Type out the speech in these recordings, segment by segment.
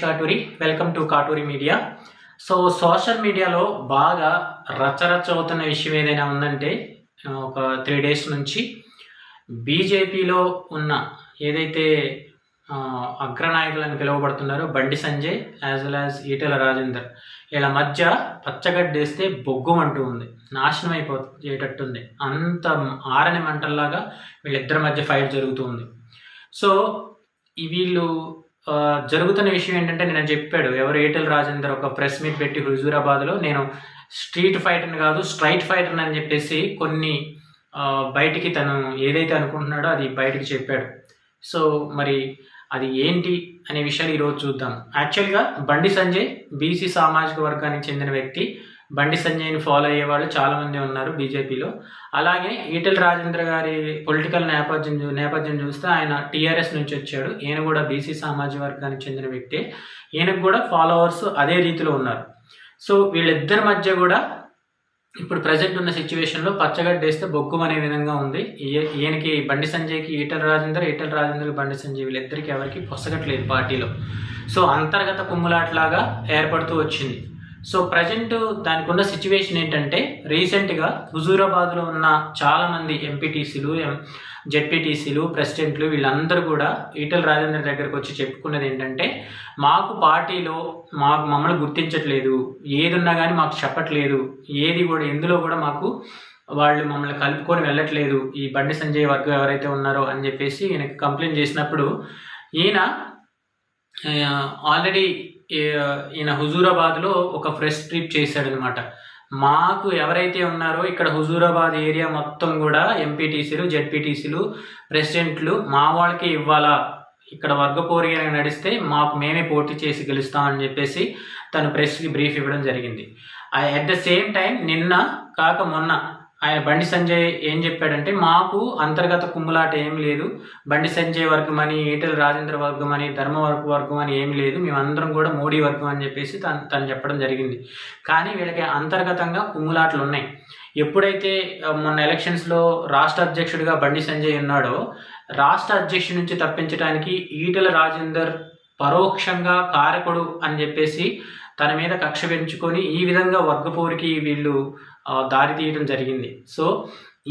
Katuri. Welcome to Katuri media. So social మీడియాలో బాగా రచ్చరచ్చ అవుతున్న విషయం ఏదైనా ఉందంటే ఒక 3 డేస్ నుంచి బీజేపీలో ఉన్న ఏదైతే అగ్రనాయకులని పిలువబడుతున్నారో Bandi Sanjay as well as Etela Rajender వీళ్ళ మధ్య పచ్చగడ్డేస్తే బొగ్గుమంటూ ఉంది, నాశనం అయిపోయేటట్టుంది. అంత ఆరని మంటల్లాగా వీళ్ళిద్దరి మధ్య ఫైట్ జరుగుతూ ఉంది. సో వీళ్ళు జరుగుతున్న విషయం ఏంటంటే, నేను చెప్పాడు ఎవరు ఈటెల రాజేందర్ ఒక ప్రెస్ మీట్ పెట్టి హుజూరాబాద్లో నేను స్ట్రీట్ ఫైటర్ని కాదు స్ట్రైట్ ఫైటర్ని అని చెప్పేసి కొన్ని బయటికి తను ఏదైతే అనుకుంటున్నాడో అది బయటికి చెప్పాడు. సో మరి అది ఏంటి అనే విషయాలు ఈరోజు చూద్దాం. యాక్చువల్గా బండి సంజయ్ బీసీ సామాజిక వర్గానికి చెందిన వ్యక్తి. బండి సంజయ్ని ఫాలో అయ్యేవాళ్ళు చాలామంది ఉన్నారు బీజేపీలో. అలాగే ఈటెల రాజేంద్ర గారి పొలిటికల్ నేపథ్యం చూస్తే ఆయన టీఆర్ఎస్ నుంచి వచ్చాడు. ఈయన కూడా బీసీ సామాజిక వర్గానికి చెందిన వ్యక్తే. ఈయనకు కూడా ఫాలోవర్స్ అదే రీతిలో ఉన్నారు. సో వీళ్ళిద్దరి మధ్య కూడా ఇప్పుడు ప్రజెంట్ ఉన్న సిచ్యువేషన్లో పచ్చగడ్డేస్తే బొగ్గుం అనే విధంగా ఉంది. ఈయనకి బండి సంజయ్కి ఈటెల రాజేందర్కి బండి సంజయ్ వీళ్ళిద్దరికి ఎవరికి పొసగట్లేదు పార్టీలో. సో అంతర్గత కుమ్ములాట్లాగా ఏర్పడుతూ వచ్చింది. సో ప్రజెంట్ దానికి ఉన్న సిచ్యువేషన్ ఏంటంటే, రీసెంట్గా హుజూరాబాద్లో ఉన్న చాలామంది ఎంపీటీసీలు జెడ్పీటీసీలు ప్రెసిడెంట్లు వీళ్ళందరూ కూడా ఈటెల రాజేందర్ దగ్గరకు వచ్చి చెప్పుకున్నది ఏంటంటే, మాకు పార్టీలో మమ్మల్ని గుర్తించట్లేదు, ఏది ఉన్నా కానీ మాకు చెప్పట్లేదు, ఏది కూడా ఎందులో కూడా మాకు వాళ్ళు మమ్మల్ని కలుపుకొని వెళ్ళట్లేదు ఈ బండి సంజయ్ వర్గం ఎవరైతే ఉన్నారో అని చెప్పేసి ఈయనకి కంప్లైంట్ చేసినప్పుడు ఈయన ఆల్రెడీ ఈయన హుజూరాబాద్లో ఒక ప్రెస్ ట్రిప్ చేశాడనమాట. మాకు ఎవరైతే ఉన్నారో ఇక్కడ హుజూరాబాద్ ఏరియా మొత్తం కూడా ఎంపీటీసీలు జెడ్పీటీసీలు ప్రెసిడెంట్లు మా వాళ్ళకే ఇవ్వాలా, ఇక్కడ వర్గపోరిగా నడిస్తే మేమే పోటీ చేసి గెలుస్తామని చెప్పేసి తను ప్రెస్కి బ్రీఫ్ ఇవ్వడం జరిగింది. అట్ ద సేమ్ టైం నిన్న కాక మొన్న ఆయన బండి సంజయ్ ఏం చెప్పాడంటే, మాకు అంతర్గత కుమ్ములాట ఏం లేదు, బండి సంజయ్ వర్గం అని ఈటెల రాజేంద్ర వర్గం అని వర్గం అని ఏమి లేదు, మేమందరం కూడా మోడీ వర్గం అని చెప్పేసి తను చెప్పడం జరిగింది. కానీ వీళ్ళకి అంతర్గతంగా కుమ్ములాటలు ఉన్నాయి. ఎప్పుడైతే మొన్న ఎలక్షన్స్లో రాష్ట్ర అధ్యక్షుడిగా బండి సంజయ్ ఉన్నాడో, రాష్ట్ర అధ్యక్షుడి నుంచి తప్పించడానికి ఈటెల రాజేందర్ పరోక్షంగా కారకుడు అని చెప్పేసి తన మీద కక్ష పెంచుకొని ఈ విధంగా వర్గపోరికి వీళ్ళు దారి తీయడం జరిగింది. సో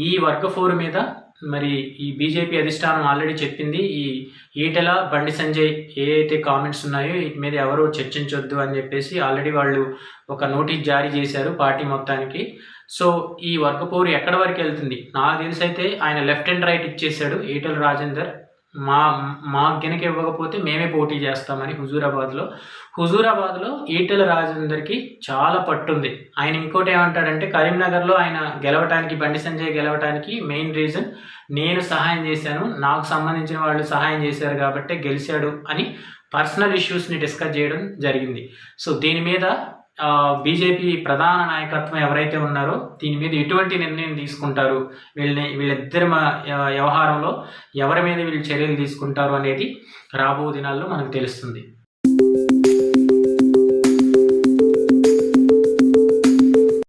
ఈ వర్గపోరు మీద మరి ఈ బీజేపీ అధిష్టానం ఆల్రెడీ చెప్పింది, ఈ ఈటెల బండి సంజయ్ ఏదైతే కామెంట్స్ ఉన్నాయో వీటి మీద ఎవరు చర్చించొద్దు అని చెప్పేసి ఆల్రెడీ వాళ్ళు ఒక నోటీస్ జారీ చేశారు పార్టీ మొత్తానికి. సో ఈ వర్గపోరు ఎక్కడి వరకు వెళ్తుంది, నాకు తెలిసి అయితే ఆయన లెఫ్ట్ అండ్ రైట్ ఇచ్చేశాడు ఈటెల రాజేందర్. మా గినక ఇవ్వకపోతే మేమే పోటీ చేస్తామని హుజూరాబాద్లో ఈటెల రాజేందర్కి చాలా పట్టుంది. ఆయన ఇంకోటి ఏమంటాడంటే, కరీంనగర్లో ఆయన గెలవటానికి బండి సంజయ్ గెలవటానికి మెయిన్ రీజన్ నేను సహాయం చేశాను, నాకు సంబంధించిన వాళ్ళు సహాయం చేశారు కాబట్టి గెలిచాడు అని పర్సనల్ ఇష్యూస్ని డిస్కస్ చేయడం జరిగింది. సో దీని మీద బీజేపీ ప్రధాన నాయకత్వం ఎవరైతే ఉన్నారో దీని మీద ఎటువంటి నిర్ణయం తీసుకుంటారు, వీళ్ళిద్దరి వ్యవహారంలో ఎవరి మీద వీళ్ళు చర్యలు తీసుకుంటారు అనేది రాబో దినాల్లో మనకు తెలుస్తుంది.